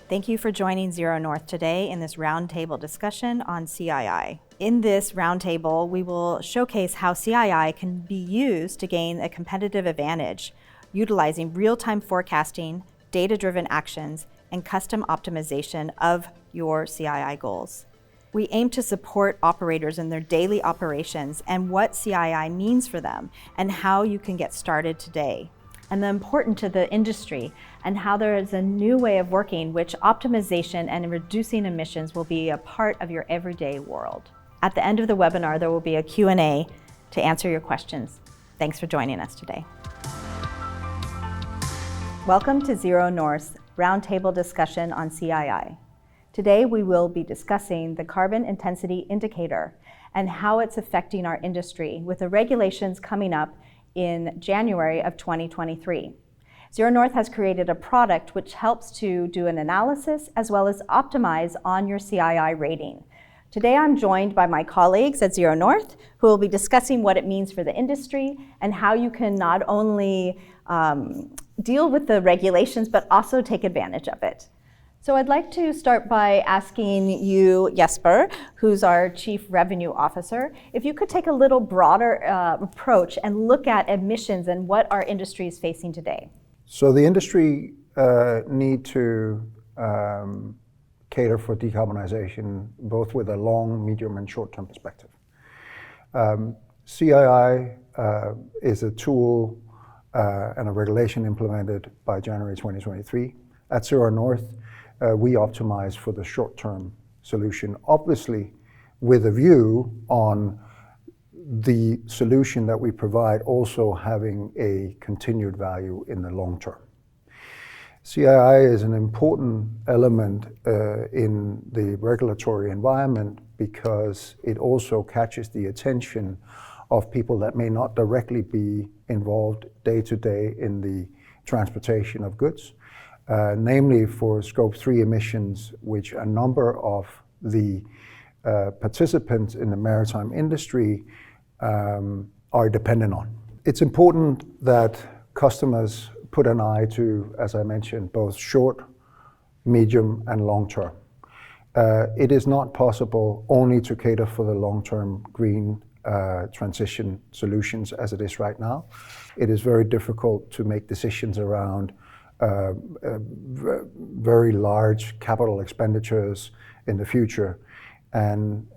Thank you for joining Zero North today in this roundtable discussion on CII. In this roundtable, we will showcase how CII can be used to gain a competitive advantage, utilizing real-time forecasting, data-driven actions, and custom optimization of your CII goals. We aim to support operators in their daily operations and what CII means for them and how you can get started today. And the important to the industry and how there is a new way of working which optimization and reducing emissions will be a part of your everyday world. At the end of the webinar, there will be a Q&A to answer your questions. Thanks for joining us today. Welcome to Zero North's roundtable discussion on CII. Today, we will be discussing the carbon intensity indicator and how it's affecting our industry with the regulations coming up in January of 2023. Zero North has created a product which helps to do an analysis as well as optimize on your CII rating. Today, I'm joined by my colleagues at Zero North who will be discussing what it means for the industry and how you can not only deal with the regulations but also take advantage of it. So I'd like to start by asking you, Jesper, who's our Chief Revenue Officer, if you could take a little broader approach and look at emissions and what our industry is facing today. So the industry need to cater for decarbonization, both with a long, medium, and short-term perspective. CII is a tool and a regulation implemented by January 2023. At Zero North, we optimize for the short-term solution, obviously with a view on the solution that we provide also having a continued value in the long term. CII is an important element in the regulatory environment because it also catches the attention of people that may not directly be involved day to day in the transportation of goods. Namely for Scope 3 emissions, which a number of the participants in the maritime industry are dependent on. It's important that customers put an eye to, as I mentioned, both short, medium, and long term. It is not possible only to cater for the long-term green transition solutions as it is right now. It is very difficult to make decisions around very large capital expenditures in the future. And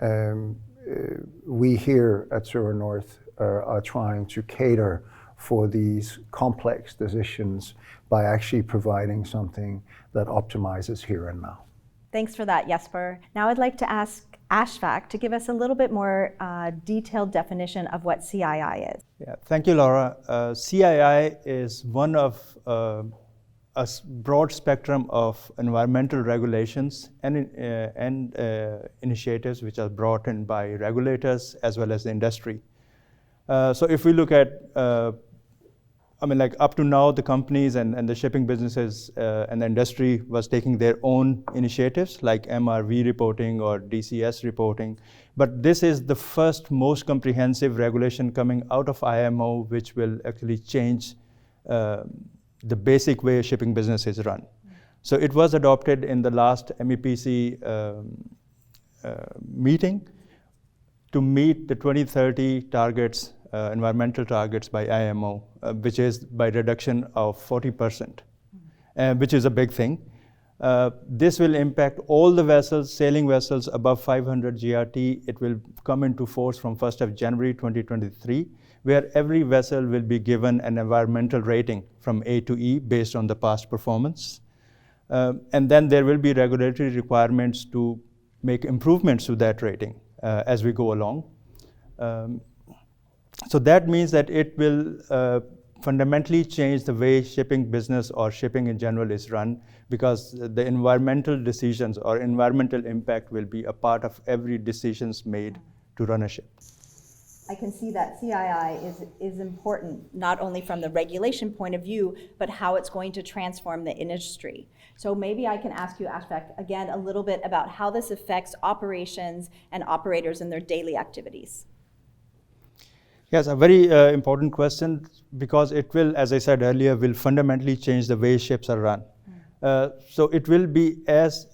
we here at Zero North are trying to cater for these complex decisions by actually providing something that optimizes here and now. Thanks for that, Jesper. Now I'd like to ask Ashfaq to give us a little bit more detailed definition of what CII is. Yeah, thank you, Laura. CII is one of a broad spectrum of environmental regulations and initiatives which are brought in by regulators as well as the industry. So if we look at, up to now, the companies and the shipping businesses and the industry was taking their own initiatives like MRV reporting or DCS reporting. But this is the first most comprehensive regulation coming out of IMO, which will actually change the basic way shipping business is run. So it was adopted in the last MEPC meeting to meet the 2030 targets, environmental targets by IMO, which is by reduction of 40%, which is a big thing. This will impact all the vessels, sailing vessels above 500 GRT. It will come into force from 1st of January 2023. Where every vessel will be given an environmental rating from A to E based on the past performance. And then there will be regulatory requirements to make improvements to that rating as we go along. So that means that it will fundamentally change the way shipping business or shipping in general is run, because the environmental decisions or environmental impact will be a part of every decisions made to run a ship. I can see that CII is important, not only from the regulation point of view, but how it's going to transform the industry. So maybe I can ask you, Ashfaq, again, a little bit about how this affects operations and operators in their daily activities. Yes, a very important question, because it will, as I said earlier, will fundamentally change the way ships are run. So it will be as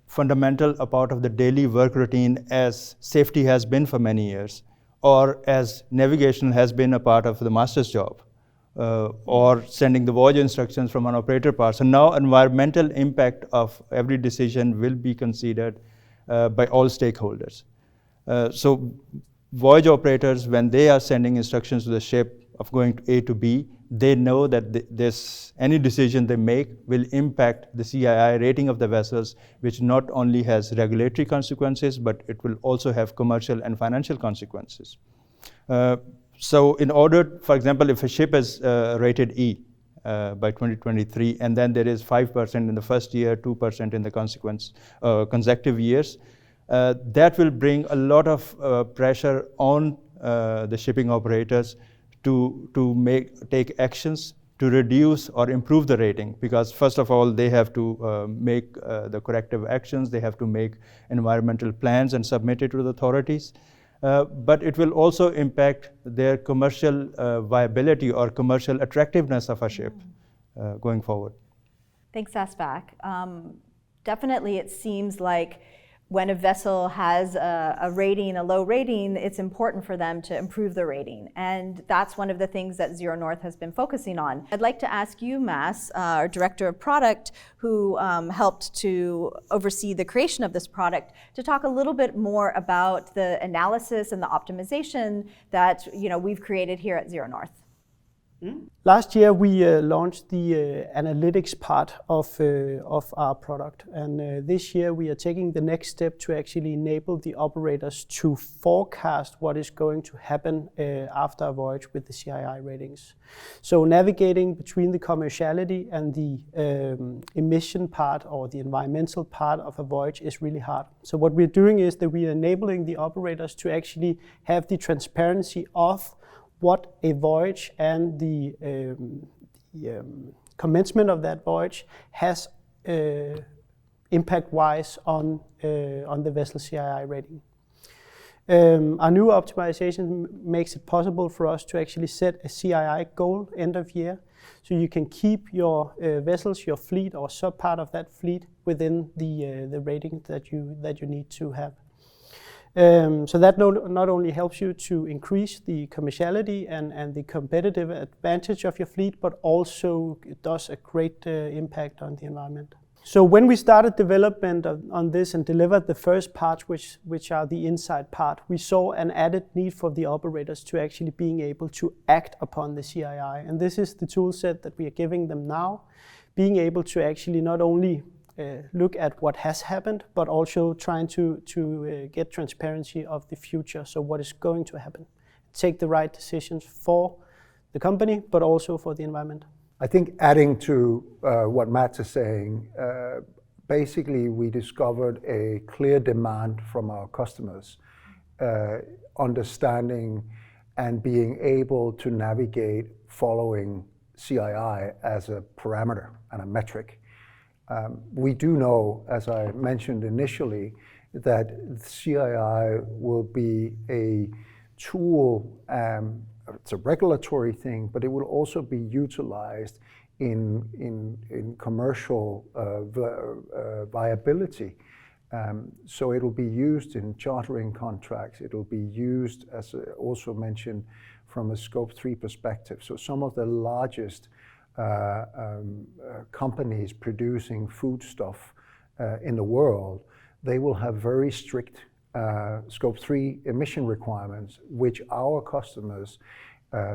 fundamental a part of the daily work routine as safety has been for many years, or as navigation has been a part of the master's job, or sending the voyage instructions from an operator part. So now environmental impact of every decision will be considered by all stakeholders. So voyage operators, when they are sending instructions to the ship of going to A to B, they know that any decision they make will impact the CII rating of the vessels, which not only has regulatory consequences, but it will also have commercial and financial consequences. So in order, for example, if a ship is rated E by 2023, and then there is 5% in the first year, 2% in the consecutive years, that will bring a lot of pressure on the shipping operators to take actions to reduce or improve the rating, because first of all, they have to make the corrective actions, they have to make environmental plans and submit it to the authorities. But it will also impact their commercial viability or commercial attractiveness of a ship going forward. Thanks, Aspak. Definitely it seems like when a vessel has a rating, a low rating, it's important for them to improve the rating. And that's one of the things that Zero North has been focusing on. I'd like to ask you, Mads, our Director of Product, who helped to oversee the creation of this product, to talk a little bit more about the analysis and the optimization that we've created here at Zero North. Last year we launched the analytics part of our product, and this year we are taking the next step to actually enable the operators to forecast what is going to happen after a voyage with the CII ratings. So navigating between the commerciality and the emission part or the environmental part of a voyage is really hard. So what we're doing is that we are enabling the operators to actually have the transparency of what a voyage and the commencement of that voyage has impact-wise on the vessel CII rating. Our new optimization makes it possible for us to actually set a CII goal end of year, so you can keep your vessels, your fleet or sub-part of that fleet within the rating that you need to have. So that not only helps you to increase the commerciality and the competitive advantage of your fleet, but also it does a great impact on the environment. So when we started development on this and delivered the first parts, which are the inside part, we saw an added need for the operators to actually being able to act upon the CII. And this is the tool set that we are giving them now, being able to actually not only look at what has happened, but also trying to get transparency of the future, so what is going to happen. Take the right decisions for the company, but also for the environment. I think adding to what Matt is saying, basically we discovered a clear demand from our customers, understanding and being able to navigate following CII as a parameter and a metric. We do know, as I mentioned initially, that CII will be a tool, it's a regulatory thing, but it will also be utilized in commercial viability. So it will be used in chartering contracts. It will be used, as also mentioned, from a Scope 3 perspective. So some of the largest companies producing foodstuff in the world, they will have very strict Scope 3 emission requirements, which our customers,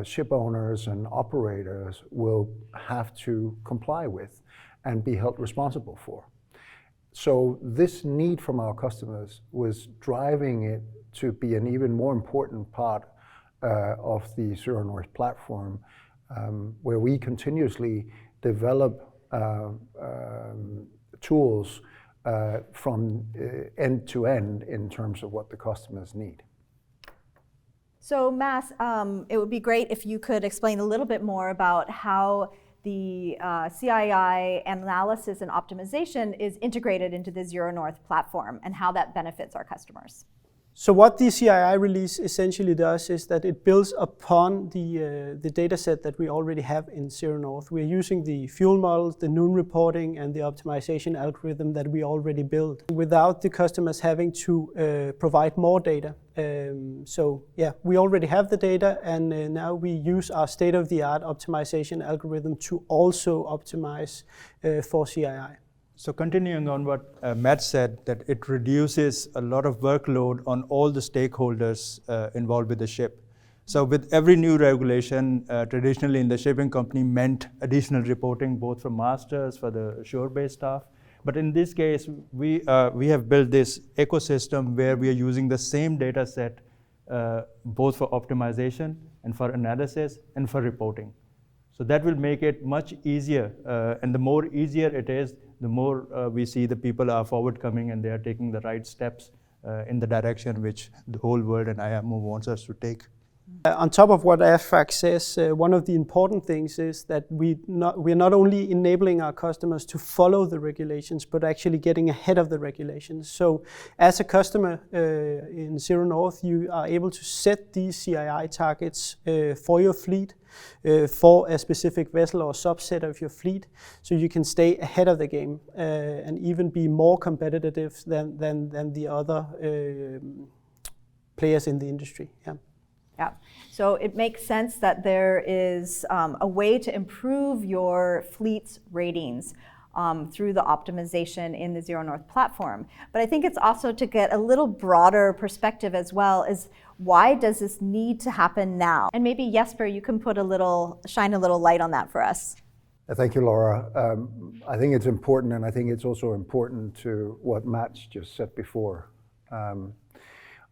ship owners and operators will have to comply with and be held responsible for. So this need from our customers was driving it to be an even more important part of the Zero North platform, where we continuously develop tools from end to end in terms of what the customers need. So Mads, it would be great if you could explain a little bit more about how the CII analysis and optimization is integrated into the Zero North platform and how that benefits our customers. So what the CII release essentially does is that it builds upon the data set that we already have in Zero North. We're using the fuel models, the noon reporting, and the optimization algorithm that we already built without the customers having to provide more data. So yeah, we already have the data, and now we use our state-of-the-art optimization algorithm to also optimize for CII. So continuing on what Matt said, that it reduces a lot of workload on all the stakeholders involved with the ship. So with every new regulation, traditionally in the shipping company meant additional reporting, both from masters, for the shore-based staff. But in this case, we have built this ecosystem where we are using the same data set, both for optimization and for analysis and for reporting. So that will make it much easier, and the more easier it is, the more we see the people are forward coming and they are taking the right steps in the direction which the whole world and IMO wants us to take. On top of what AFAC says, one of the important things is that we're not only enabling our customers to follow the regulations, but actually getting ahead of the regulations. So as a customer in Zero North, you are able to set these CII targets for your fleet, for a specific vessel or subset of your fleet, so you can stay ahead of the game and even be more competitive than the other players in the industry. Yeah. Yeah, so it makes sense that there is a way to improve your fleet's ratings through the optimization in the Zero North platform. But I think it's also to get a little broader perspective as well, is why does this need to happen now? And maybe Jesper, you can shine a little light on that for us. Thank you, Laura. I think it's important, and I think it's also important to what Matt's just said before.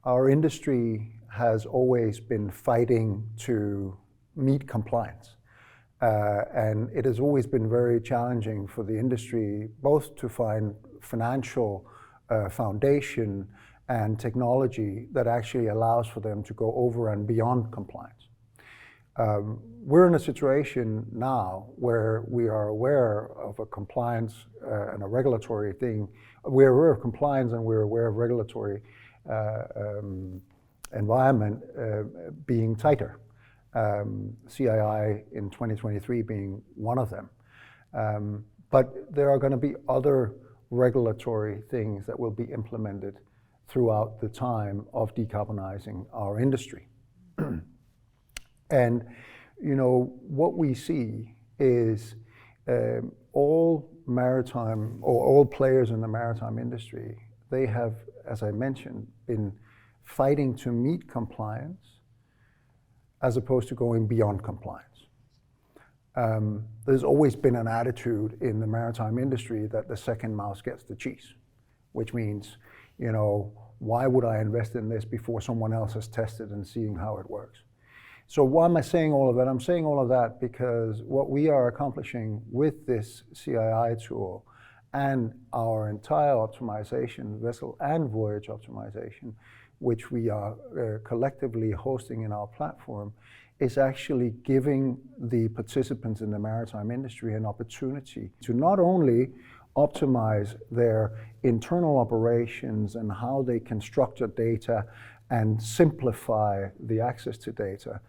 Our industry has always been fighting to meet compliance. And it has always been very challenging for the industry, both to find financial foundation and technology that actually allows for them to go over and beyond compliance. We're in a situation now where we are aware of a compliance and a regulatory thing. We're aware of compliance and we're aware of regulatory environment being tighter. CII in 2023 being one of them. But there are going to be other regulatory things that will be implemented throughout the time of decarbonizing our industry. And you know, what we see is all maritime, or all players in the maritime industry, they have, as I mentioned, been fighting to meet compliance as opposed to going beyond compliance. There's always been an attitude in the maritime industry that the second mouse gets the cheese, which means, you know, why would I invest in this before someone else has tested and seeing how it works? So why am I saying all of that? I'm saying all of that because what we are accomplishing with this CII tool and our entire optimization, vessel and voyage optimization, which we are collectively hosting in our platform, is actually giving the participants in the maritime industry an opportunity to not only optimize their internal operations and how they can structure data and simplify the access to data,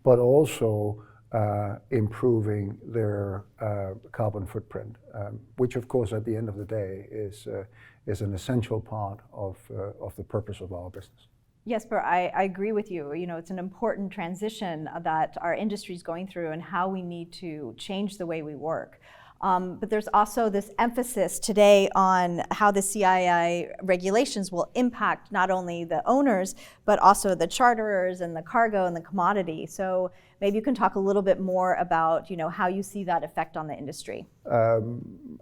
but also improving their carbon footprint, which of course at the end of the day is an essential part of the purpose of our business. Jesper, I agree with you. You know, it's an important transition that our industry is going through and how we need to change the way we work. But there's also this emphasis today on how the CII regulations will impact not only the owners, but also the charterers and the cargo and the commodity. So maybe you can talk a little bit more about, you know, how you see that effect on the industry.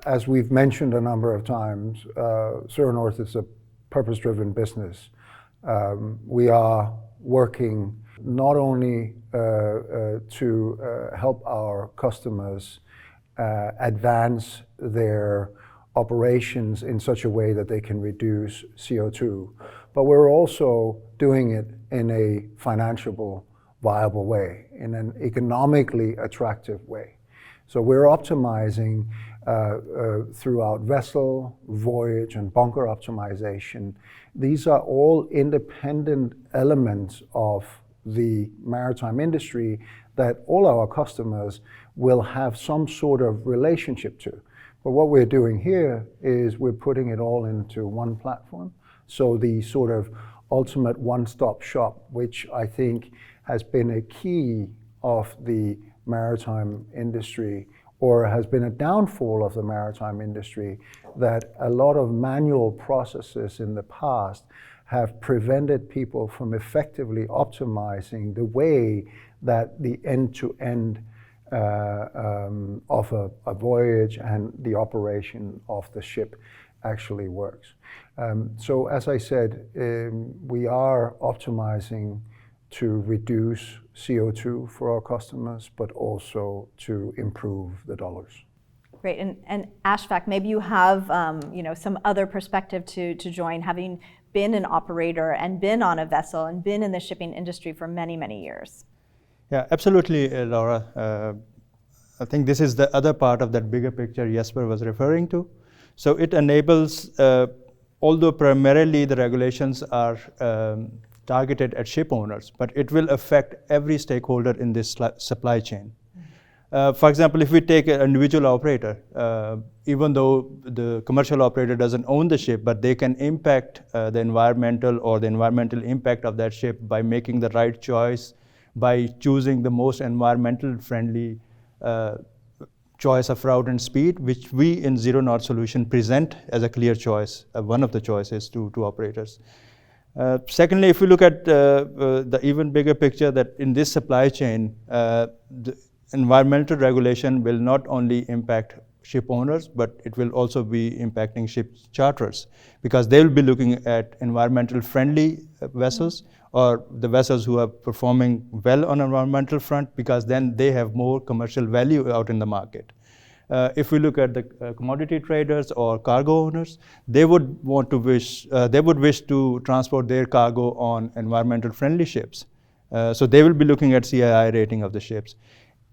As we've mentioned a number of times, Zero North is a purpose-driven business. We are working not only to help our customers advance their operations in such a way that they can reduce CO2, but we're also doing it in a financially viable way, in an economically attractive way. So we're optimizing throughout vessel, voyage, and bunker optimization. These are all independent elements of the maritime industry that all our customers will have some sort of relationship to. But what we're doing here is we're putting it all into one platform. So the sort of ultimate one-stop shop, which I think has been a key of the maritime industry, or has been a downfall of the maritime industry, that a lot of manual processes in the past have prevented people from effectively optimizing the way that the end-to-end of a voyage and the operation of the ship actually works. So as I said, we are optimizing to reduce CO2 for our customers, but also to improve the dollars. Great, and Ashfaq, maybe you have some other perspective to join, having been an operator and been on a vessel and been in the shipping industry for many, many years. Yeah, absolutely, Laura. I think this is the other part of that bigger picture Jesper was referring to. So it enables, although primarily the regulations are targeted at ship owners, but it will affect every stakeholder in this supply chain. For example, if we take an individual operator, even though the commercial operator doesn't own the ship, but they can impact the environmental impact of that ship by making the right choice, by choosing the most environmental friendly choice of route and speed, which we in Zero North solution present as a clear choice, one of the choices to operators. Secondly, if we look at the even bigger picture, that in this supply chain, the environmental regulation will not only impact ship owners, but it will also be impacting ship charterers, because they will be looking at environmental friendly vessels, or the vessels who are performing well on environmental front, because then they have more commercial value out in the market. If we look at the commodity traders or cargo owners, they would wish to transport their cargo on environmental friendly ships. So they will be looking at CII rating of the ships.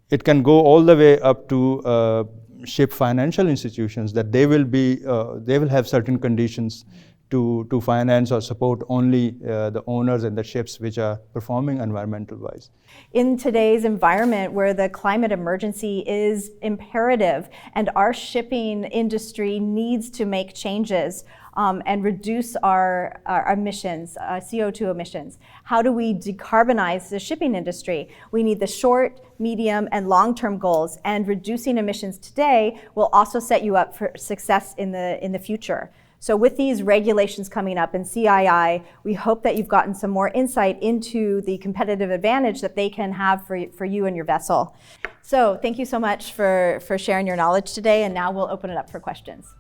It can go all the way up to ship financial institutions, that they will have certain conditions to finance or support only the owners and the ships which are performing environmental wise. In today's environment where the climate emergency is imperative and our shipping industry needs to make changes and reduce our emissions, CO2 emissions, how do we decarbonize the shipping industry? We need the short, medium, and long-term goals, and reducing emissions today will also set you up for success in the future. So with these regulations coming up in CII, we hope that you've gotten some more insight into the competitive advantage that they can have for you and your vessel. So thank you so much for sharing your knowledge today, and now we'll open it up for questions.